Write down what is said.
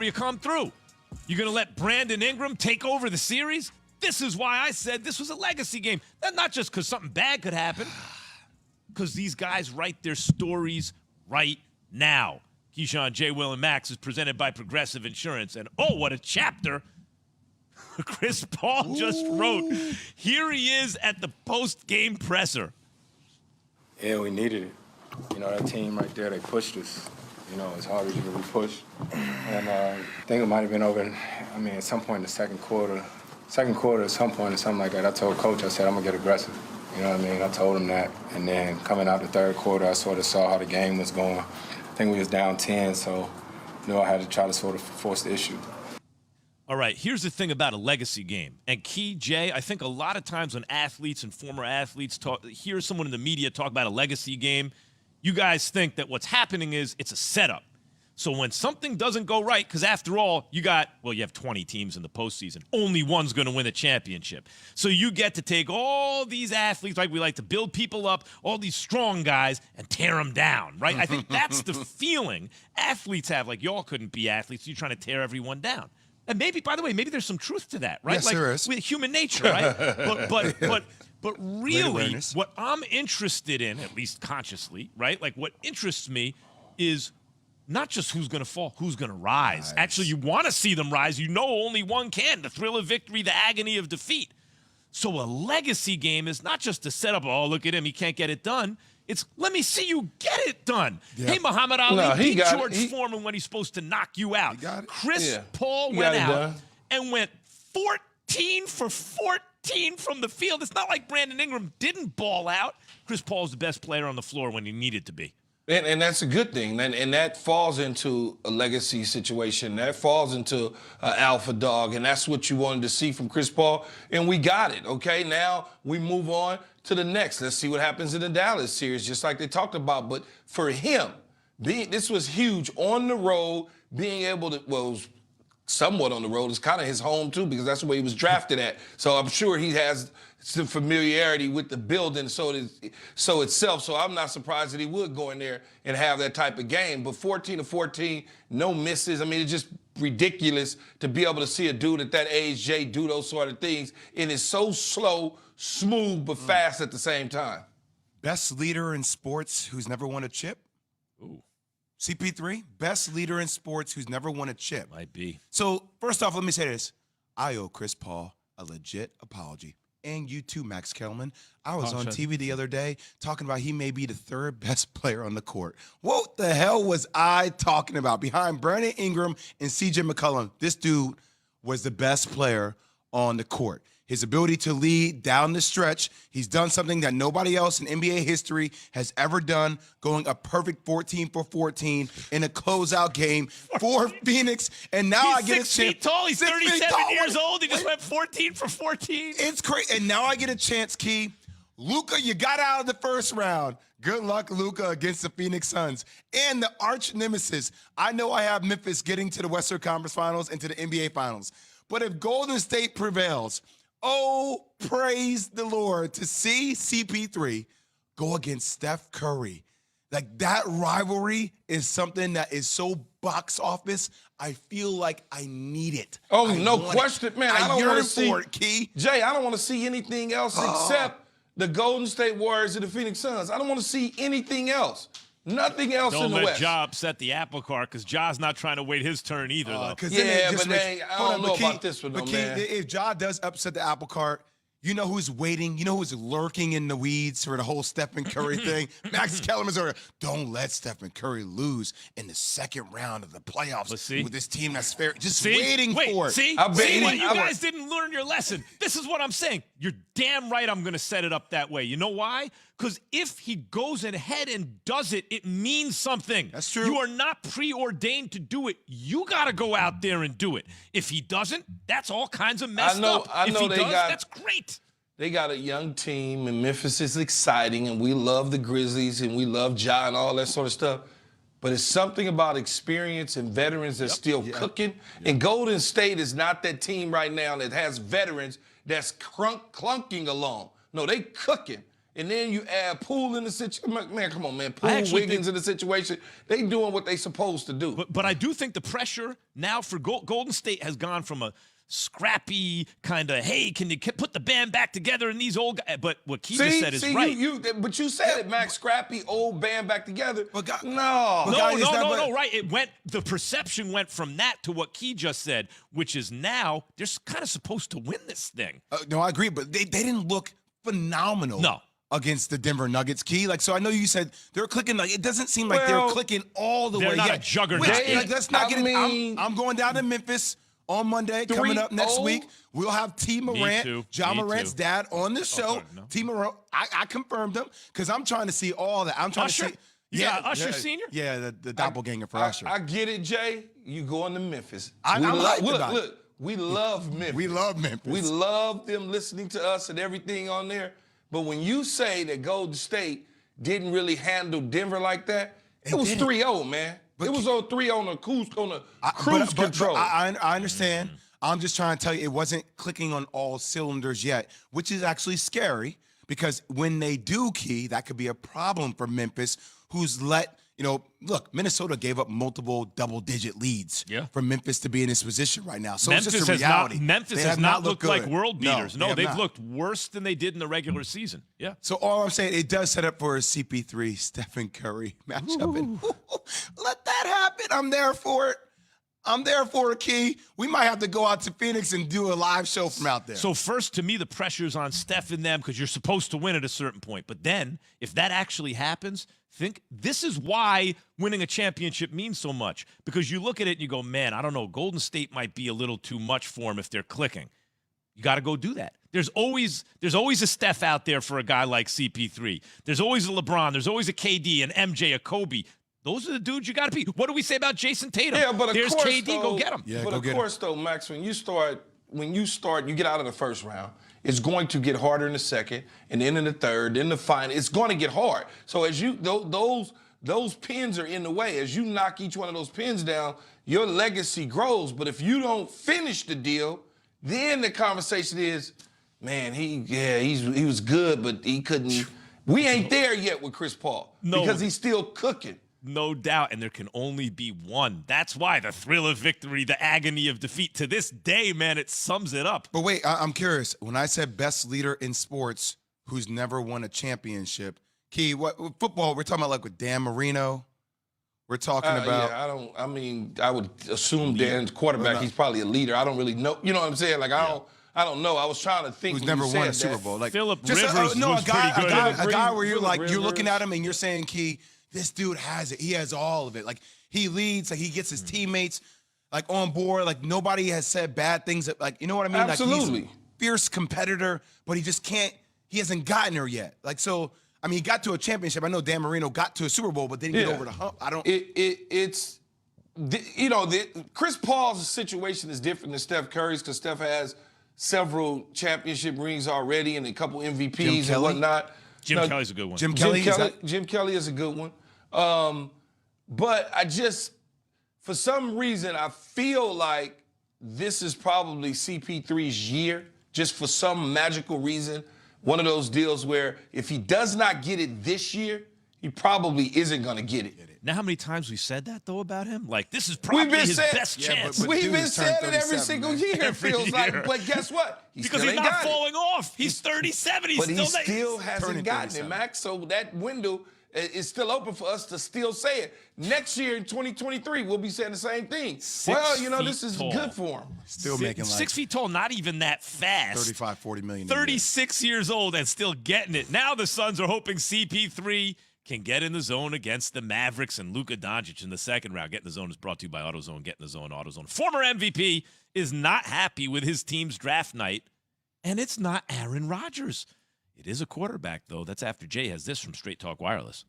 you come through? You're going to let Brandon Ingram take over the series? This is why I said this was a legacy game. That's not just because something bad could happen, because these guys write their stories right now. Keyshawn, J. Will, and Max is presented by Progressive Insurance. And, oh, what a chapter Chris Paul just wrote. Here he is at the post-game presser. Yeah, we needed it. You know, that team right there, they pushed us, you know, as hard as you can be pushed. And I think it might have been over, at some point in the second quarter, at some point or something like that, I told Coach, I said, I'm going to get aggressive. You know what I mean? I told him that. And then coming out the third quarter, I sort of saw how the game was going. I think we was down 10, so I knew I had to try to sort of force the issue. All right, here's the thing about a legacy game. And Key, Jay, I think a lot of times when athletes and former athletes hear someone in the media talk about a legacy game, you guys think that what's happening is it's a setup. So when something doesn't go right, because after all, you have 20 teams in the postseason. Only one's going to win a championship. So you get to take all these athletes, like we like to build people up, all these strong guys, and tear them down, right? I think that's the feeling athletes have. Like, y'all couldn't be athletes. You're trying to tear everyone down. And maybe, by the way, maybe there's some truth to that, right? Yes, like, there is. With human nature, right? But really, what I'm interested in, at least consciously, right? Like, what interests me is not just who's going to fall, who's going to rise. Actually, you want to see them rise. You know only one can. The thrill of victory, the agony of defeat. So a legacy game is not just to set up, oh, look at him, he can't get it done. It's, let me see you get it done. Yeah. Hey, Muhammad Ali beat George Foreman when he's supposed to knock you out. Chris Paul went out and went 14 for 14 from the field. It's not like Brandon Ingram didn't ball out. Chris Paul's the best player on the floor when he needed to be. And that's a good thing. And that falls into a legacy situation. That falls into an alpha dog. And that's what you wanted to see from Chris Paul. And we got it, okay? Now we move on to the next. Let's see what happens in the Dallas series, just like they talked about. But for him, this was huge. On the road, being able to, well, it was somewhat on the road. It's kind of his home, too, because that's where he was drafted at. So I'm sure he has some familiarity with the building so itself. So I'm not surprised that he would go in there and have that type of game. But 14 to 14, no misses. I mean, it's just ridiculous to be able to see a dude at that age, Jay, do those sort of things. And it's so slow, smooth, but fast at the same time. Best leader in sports who's never won a chip? Ooh. CP3, best leader in sports who's never won a chip. Might be. So, first off, let me say this. I owe Chris Paul a legit apology. And you too, Max Kellerman. I was on TV the other day talking about he may be the third best player on the court. What the hell was I talking about? Behind Brandon Ingram and C.J. McCollum, this dude was the best player on the court. His ability to lead down the stretch, he's done something that nobody else in NBA history has ever done, going a perfect 14 for 14 in a closeout game for Phoenix. And now I get a chance. 6 feet tall. He's 37 years old. He just went 14 for 14. It's crazy. And now I get a chance, Key. Luka, you got out of the first round. Good luck, Luka, against the Phoenix Suns. And the arch nemesis. I know I have Memphis getting to the Western Conference Finals and to the NBA Finals. But if Golden State prevails, oh, praise the Lord to see CP3 go against Steph Curry. Like, that rivalry is something that is so box office. I feel like I need it. Oh, no question, man. I don't want to see it, Key. Jay, I don't want to see anything else except the Golden State Warriors and the Phoenix Suns. I don't want to see anything else. Nothing else in the West. Don't let Ja upset the apple cart, because Ja's not trying to wait his turn either, though. Yeah, but I don't know about this one, though, man. If Ja does upset the apple cart, you know who's waiting? You know who's lurking in the weeds for the whole Stephen Curry thing? Max Kellerman's order. Don't let Stephen Curry lose in the second round of the playoffs with this team that's fair. Just waiting for it. See, you guys didn't learn your lesson. This is what I'm saying. You're damn right I'm going to set it up that way. You know why? Because if he goes ahead and does it, it means something. That's true. You are not preordained to do it. You got to go out there and do it. If he doesn't, that's all kinds of messed up. If he does, that's great. They got a young team, and Memphis is exciting, and we love the Grizzlies, and we love Ja and all that sort of stuff. But it's something about experience and veterans that's still cooking. And Golden State is not that team right now that has veterans that's clunking along. No, they cooking. and then you add Poole in the situation. Man, come on, man. Poole, Wiggins in the situation. They doing what they supposed to do. But I do think the pressure now for Golden State has gone from a scrappy kind of, hey, can you put the band back together in these old guys? But what Key just said is right. But you said it, Max. Scrappy, old band back together. But no, right. The perception went from that to what Key just said, which is now they're kind of supposed to win this thing. No, I agree, but they didn't look phenomenal. No. Against the Denver Nuggets, Key. Like, so I know you said they're clicking. Like, it doesn't seem like they're clicking all the way. They're not yet. a juggernaut. Let's not get in. I'm going down to Memphis on Monday. Coming up next week, we'll have T. Morant, John Morant's dad, on the show. T. Morant, I confirmed him because I'm trying to see all that. I'm trying Usher? to see. Yeah, Usher Senior. Yeah, the doppelganger for Usher. I get it, Jay. You going to Memphis? Look, we love Memphis. We love Memphis. We love them listening to us and everything on there. But when you say that Golden State didn't really handle Denver like that, it was 3-0, man. It was on 3 on the cruise control. I understand. I'm just trying to tell you it wasn't clicking on all cylinders yet, which is actually scary because when they do, Key, that could be a problem for Memphis, who's look, Minnesota gave up multiple double-digit leads for Memphis to be in this position right now. So Memphis it's just a reality. Memphis has not looked like world beaters. No, they've not. looked worse than they did in the regular season. Yeah. So all I'm saying, it does set up for a CP3 Stephen Curry matchup. And let that happen. I'm there for it. I'm there for it, Key. We might have to go out to Phoenix and do a live show from out there. So first, to me, the pressure's on Steph and them because you're supposed to win at a certain point. But then, if that actually happens, think this is why winning a championship means so much. Because you look at it and you go, man, I don't know, Golden State might be a little too much for them if they're clicking. You got to go do that. There's always a Steph out there for a guy like CP3. There's always a LeBron. There's always a KD, an MJ, a Kobe. Those are the dudes you got to be. What do we say about Jason Tatum? Yeah, but there's KD, go get him. Yeah, but of course, though, Max, when you start, you get out of the first round, it's going to get harder in the second, and then in the third, then the final. It's going to get hard. So as those pins are in the way. As you knock each one of those pins down, your legacy grows. But if you don't finish the deal, then the conversation is, man, he was good, but he couldn't. We ain't there yet with Chris Paul because he's still cooking. No doubt, and there can only be one. That's why the thrill of victory, the agony of defeat. To this day, man, it sums it up. But wait, I'm curious. When I said best leader in sports who's never won a championship, Key, what football? We're talking about like with Dan Marino. We're talking about. Yeah, I would assume Dan's quarterback. He's probably a leader. I don't really know. You know what I'm saying? Like I don't know. I was trying to think. Who's never won a Super Bowl? Like Philip Rivers was pretty good. A guy where you're like you're looking at him and you're saying, Key, this dude has it. He has all of it. Like he leads. Like he gets his teammates like on board. Like nobody has said bad things. Like you know what I mean? Absolutely. Like he's a fierce competitor, but he just can't. He hasn't gotten there yet. Like so. I mean, he got to a championship. I know Dan Marino got to a Super Bowl, but didn't get over the hump. I don't. Chris Paul's situation is different than Steph Curry's because Steph has several championship rings already and a couple MVPs and whatnot. Jim Kelly's a good one. Jim Kelly is a good one. But for some reason, I feel like this is probably CP3's year, just for some magical reason. One of those deals where if he does not get it this year, he probably isn't going to get it. Now, how many times we've said that, though, about him? Like, this is probably his best chance. We've been saying it every single year, it feels like. But guess what? Because he's not falling off. He's 37. But he still hasn't gotten it, Max. So that window is still open for us to still say it. Next year in 2023, we'll be saying the same thing. This is good for him. Still making like 6 feet tall, not even that fast. 35, 40 million. 36 years old and still getting it. Now the Suns are hoping CP3 can get in the zone against the Mavericks and Luka Doncic in the second round. Get in the zone is brought to you by AutoZone. Get in the zone, AutoZone. Former MVP is not happy with his team's draft night, and it's not Aaron Rodgers. It is a quarterback, though. That's after Jay has this from Straight Talk Wireless.